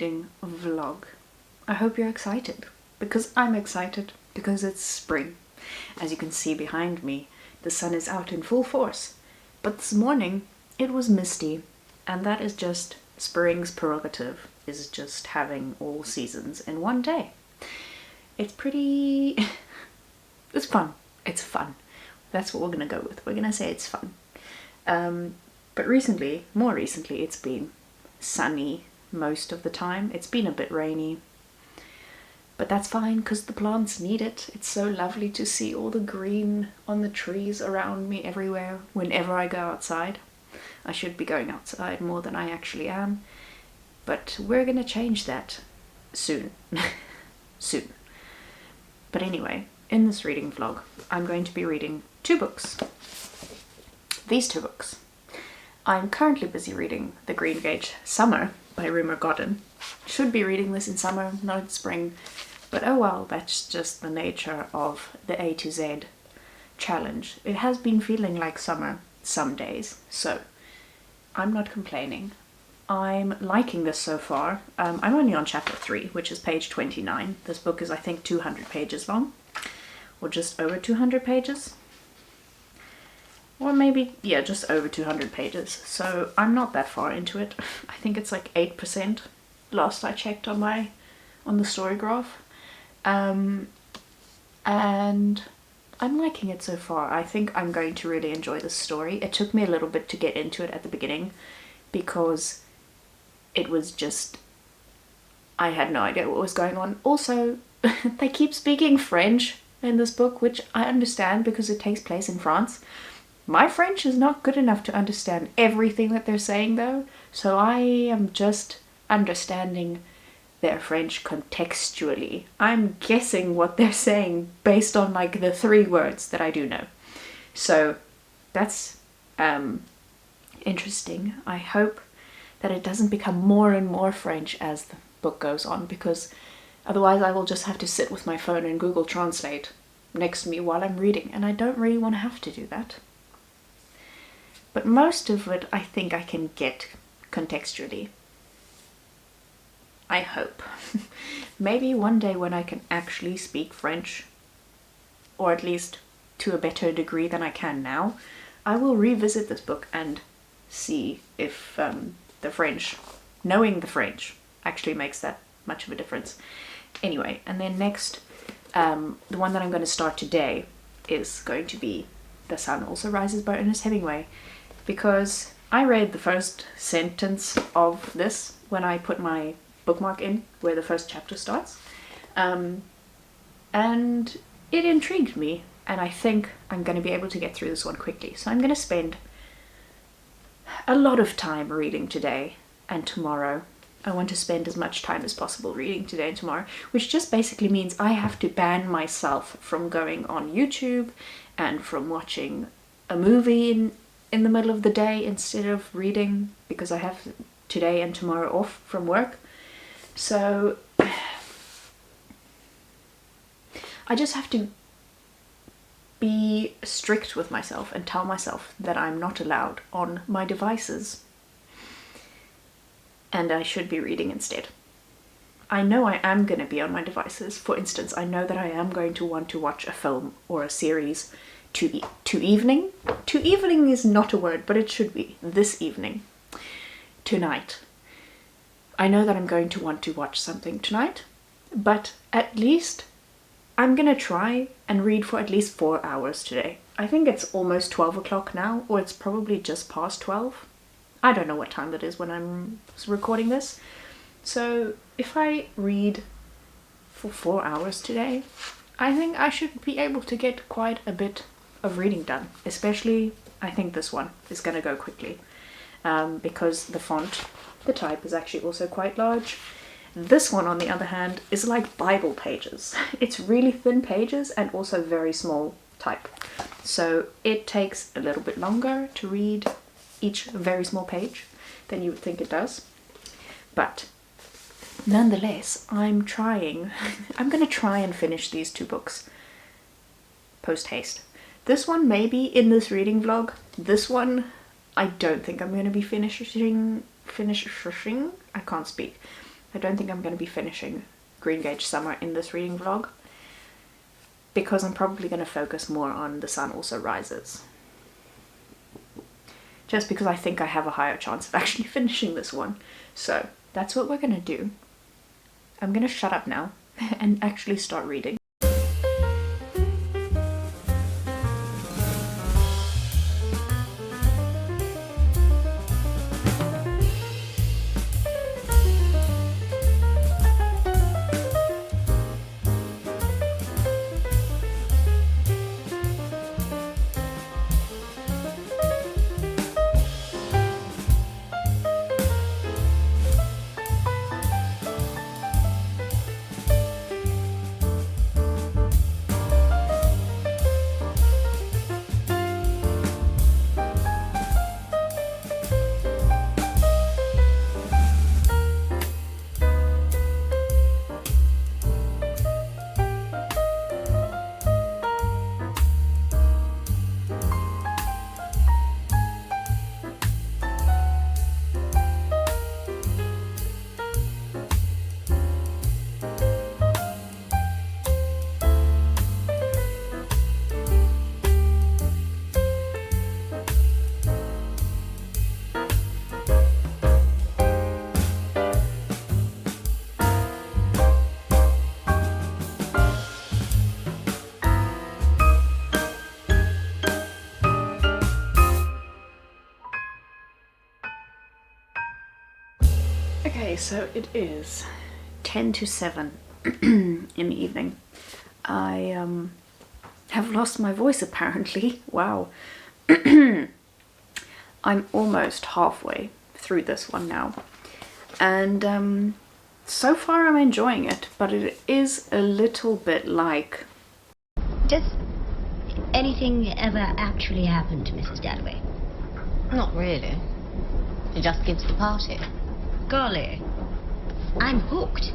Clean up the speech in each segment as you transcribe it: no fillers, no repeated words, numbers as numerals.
reading vlog. I hope you're excited, because I'm excited, because it's spring. As you can see behind me, the sun is out in full force. But this morning it was misty, and that is just spring's prerogative, is just having all seasons in one day. It's pretty... it's fun. It's fun. That's what we're gonna go with. We're gonna say it's fun. But more recently, it's been sunny most of the time. It's been a bit rainy, but that's fine because the plants need it. It's so lovely to see all the green on the trees around me everywhere whenever I go outside. I should be going outside more than I actually am, but we're gonna change that soon. Soon. But anyway, in this reading vlog, I'm going to be reading 2 books. These 2 books. I'm currently busy reading The Greengage Summer by Rumer Godden. Should be reading this in summer, not in spring, but oh well, that's just the nature of the A to Z challenge. It has been feeling like summer some days, so I'm not complaining. I'm liking this so far. I'm only on chapter 3, which is page 29. This book is, I think, 200 pages long, or just over 200 pages. Or maybe, yeah, just over 200 pages. So I'm not that far into it. I think it's like 8% last I checked on the story graph. And I'm liking it so far. I think I'm going to really enjoy this story. It took me a little bit to get into it at the beginning because it was just, I had no idea what was going on. Also, they keep speaking French in this book, which I understand because it takes place in France. My French is not good enough to understand everything that they're saying though, so I am just understanding their French contextually. I'm guessing what they're saying based on like the 3 words that I do know. So that's interesting. I hope that it doesn't become more and more French as the book goes on, because otherwise I will just have to sit with my phone and Google Translate next to me while I'm reading, and I don't really want to have to do that. But most of it I think I can get contextually. I hope. Maybe one day when I can actually speak French, or at least to a better degree than I can now, I will revisit this book and see if the French, knowing the French, actually makes that much of a difference. Anyway, and then next, the one that I'm going to start today is going to be The Sun Also Rises by Ernest Hemingway, because I read the first sentence of this when I put my bookmark in where the first chapter starts, and it intrigued me, and I think I'm going to be able to get through this one quickly. So I'm going to spend a lot of time reading today and tomorrow. I want to spend as much time as possible reading today and tomorrow, which just basically means I have to ban myself from going on YouTube and from watching a movie in the middle of the day instead of reading, because I have today and tomorrow off from work. So I just have to be strict with myself and tell myself that I'm not allowed on my devices and I should be reading instead. I know I am going to be on my devices. For instance, I know that I am going to want to watch a film or a series to evening. To evening is not a word, but it should be this evening. Tonight. I know that I'm going to want to watch something tonight, but at least I'm gonna try and read for at least 4 hours today. I think it's almost 12 o'clock now, or it's probably just past 12. I don't know what time it is when I'm recording this. So if I read for 4 hours today, I think I should be able to get quite a bit of reading done. Especially, I think this one is gonna go quickly, because the font, the type is actually also quite large. This one, on the other hand, is like Bible pages. It's really thin pages and also very small type. So it takes a little bit longer to read each very small page than you would think it does. But nonetheless, I'm trying. I'm gonna try and finish these 2 books post haste. This one maybe in this reading vlog. This one I don't think I'm going to be finishing. I can't speak. I don't think I'm going to be finishing Greengage Summer in this reading vlog, because I'm probably going to focus more on The Sun Also Rises. Just because I think I have a higher chance of actually finishing this one. So that's what we're going to do. I'm going to shut up now and actually start reading. Okay, so it is 10 to 7 in the evening. I have lost my voice apparently. Wow. I'm almost halfway through this one now. And so far I'm enjoying it, but it is a little bit like... Does anything ever actually happen to Mrs. Dalloway? Not really. She just gives the party. Golly, I'm hooked.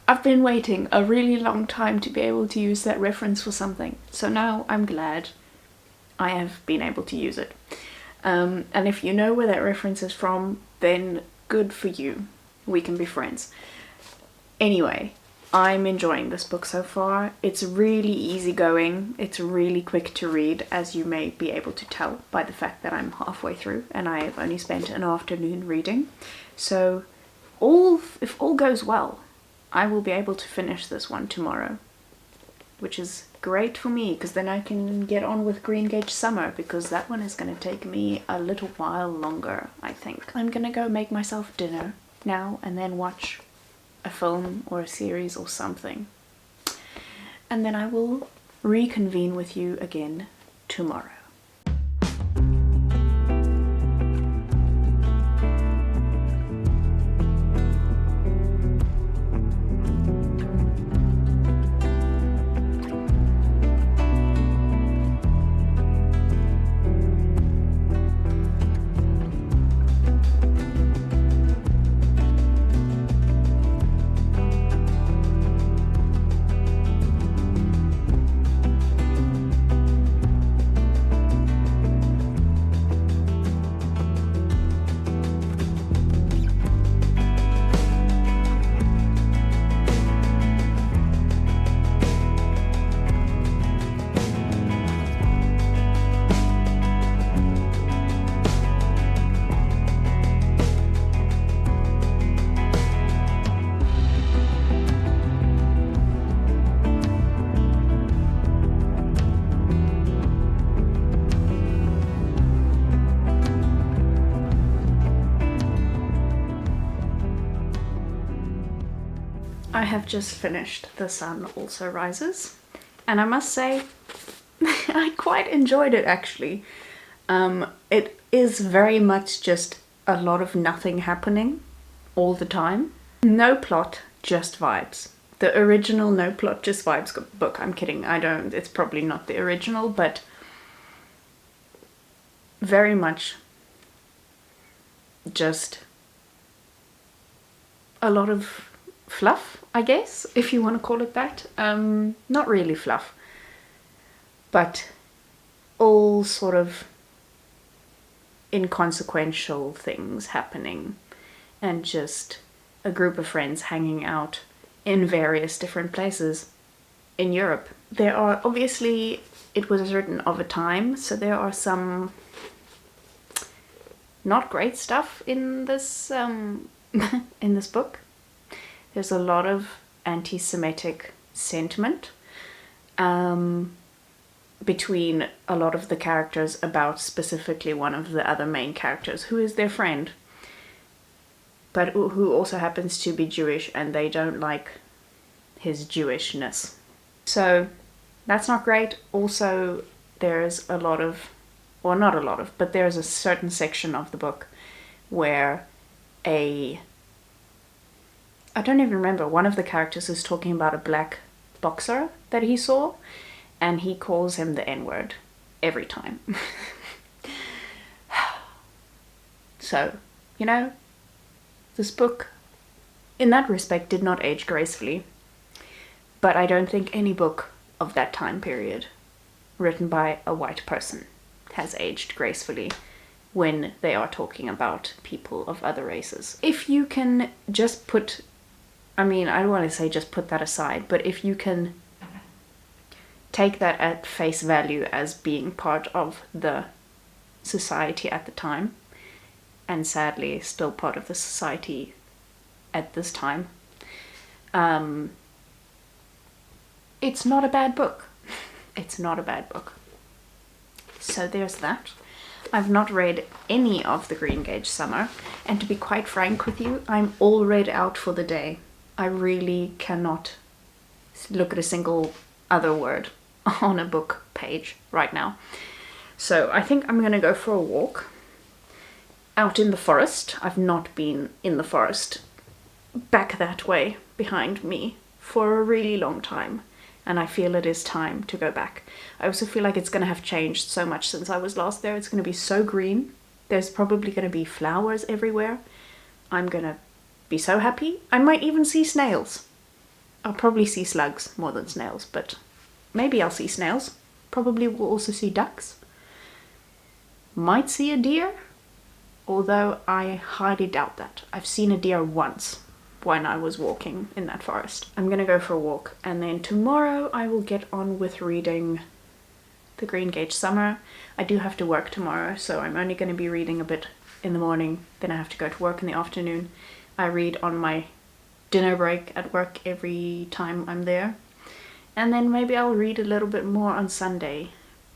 I've been waiting a really long time to be able to use that reference for something, so now I'm glad I have been able to use it. And if you know where that reference is from, then good for you. We can be friends. Anyway, I'm enjoying this book so far. It's really easygoing. It's really quick to read, as you may be able to tell by the fact that I'm halfway through and I have only spent an afternoon reading. So if all goes well, I will be able to finish this one tomorrow, which is great for me, because then I can get on with Greengage Summer, because that one is going to take me a little while longer, I think. I'm going to go make myself dinner now and then watch a film or a series or something. And then I will reconvene with you again tomorrow. I have just finished The Sun Also Rises, and I must say I quite enjoyed it actually. It is very much just a lot of nothing happening all the time. No plot, just vibes. The original No Plot, Just Vibes book, I'm kidding, it's probably not the original, but very much just a lot of fluff, I guess, if you want to call it that. Not really fluff, but all sort of inconsequential things happening, and just a group of friends hanging out in various different places in Europe. There are obviously, it was written of a time, so there are some not great stuff in this in this book. There's a lot of anti-Semitic sentiment between a lot of the characters about specifically one of the other main characters, who is their friend, but who also happens to be Jewish, and they don't like his Jewishness. So that's not great. Also, there's a lot of, well, not a lot of, but there's a certain section of the book where I don't even remember, one of the characters is talking about a black boxer that he saw, and he calls him the N-word every time. So, you know, this book, in that respect, did not age gracefully. But I don't think any book of that time period, written by a white person, has aged gracefully when they are talking about people of other races. If you can just put, I mean, I don't want to say just put that aside, but if you can take that at face value as being part of the society at the time, and sadly still part of the society at this time, it's not a bad book. It's not a bad book. So there's that. I've not read any of the Greengage summer, and to be quite frank with you, I'm all read out for the day. I really cannot look at a single other word on a book page right now. So I think I'm gonna go for a walk out in the forest. I've not been in the forest back that way behind me for a really long time, and I feel it is time to go back. I also feel like it's gonna have changed so much since I was last there. It's gonna be so green. There's probably gonna be flowers everywhere. I'm gonna be so happy. I might even see snails. I'll probably see slugs more than snails, but maybe I'll see snails. Probably will also see ducks. Might see a deer, although I highly doubt that. I've seen a deer once when I was walking in that forest. I'm gonna go for a walk, and then tomorrow I will get on with reading the Greengage summer. I do have to work tomorrow, so I'm only gonna be reading a bit in the morning, then I have to go to work in the afternoon. I read on my dinner break at work every time I'm there. And then maybe I'll read a little bit more on Sunday.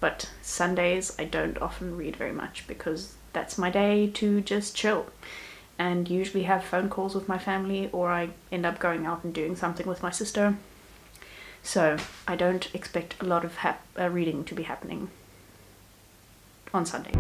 But Sundays I don't often read very much because that's my day to just chill and usually have phone calls with my family, or I end up going out and doing something with my sister. So I don't expect a lot of reading to be happening on Sunday.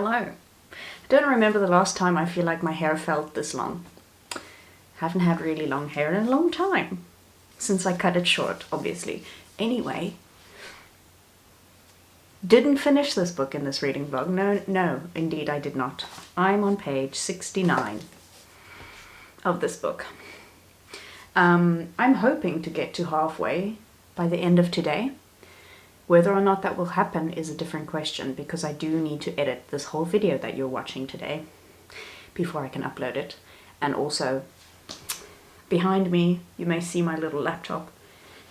Hello. I don't remember the last time I feel like my hair felt this long. Haven't had really long hair in a long time. Since I cut it short, obviously. Anyway, didn't finish this book in this reading vlog. No, indeed I did not. I'm on page 69 of this book. I'm hoping to get to halfway by the end of today. Whether or not that will happen is a different question, because I do need to edit this whole video that you're watching today before I can upload it. And also, behind me, you may see my little laptop.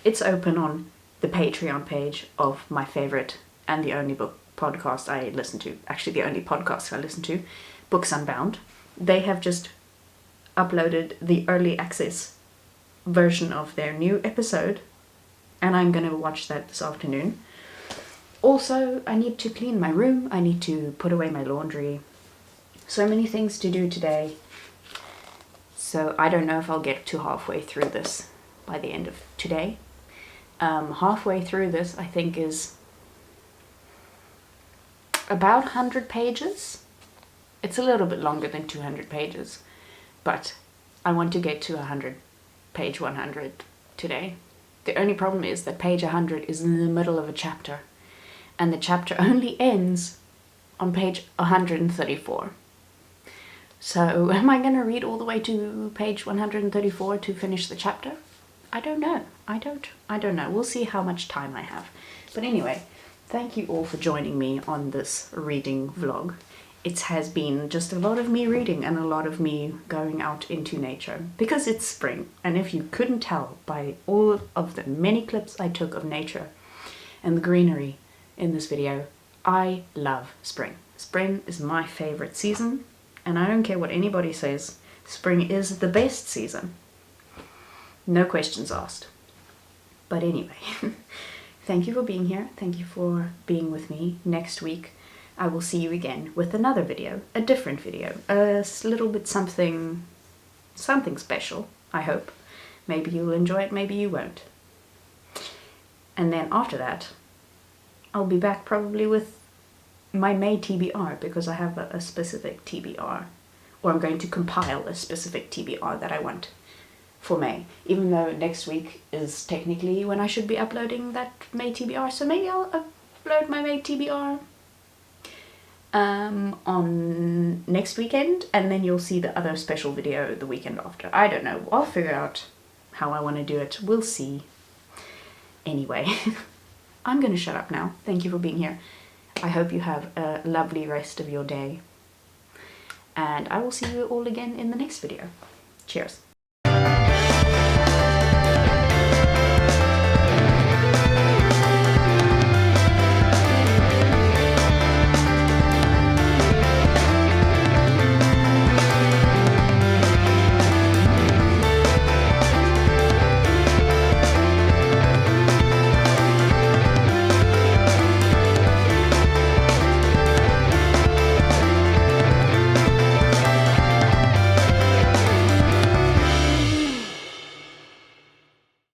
It's open on the Patreon page of my favorite and the only book podcast I listen to. Actually, the only podcast I listen to, Books Unbound. They have just uploaded the early access version of their new episode, and I'm gonna watch that this afternoon. Also, I need to clean my room. I need to put away my laundry. So many things to do today. So I don't know if I'll get to halfway through this by the end of today. Halfway through this, I think, is about 100 pages. It's a little bit longer than 200 pages, but I want to get to page 100 today. The only problem is that page 100 is in the middle of a chapter, and the chapter only ends on page 134. So am I going to read all the way to page 134 to finish the chapter? I don't know. I don't know. We'll see how much time I have. But anyway, thank you all for joining me on this reading vlog. It has been just a lot of me reading and a lot of me going out into nature, because it's spring. And if you couldn't tell by all of the many clips I took of nature and the greenery in this video, I love spring. Spring is my favorite season, and I don't care what anybody says, spring is the best season. No questions asked. But anyway, thank you for being here. Thank you for being with me. Next week I will see you again with another video, a different video, a little bit something special, I hope. Maybe you'll enjoy it, maybe you won't. And then after that, I'll be back probably with my May TBR, because I have a specific TBR, or I'm going to compile a specific TBR that I want for May, even though next week is technically when I should be uploading that May TBR, so maybe I'll upload my May TBR on next weekend, and then you'll see the other special video the weekend after. I don't know, I'll figure out how I want to do it, we'll see. Anyway, I'm gonna shut up now. Thank you for being here. I hope you have a lovely rest of your day, and I will see you all again in the next video. Cheers.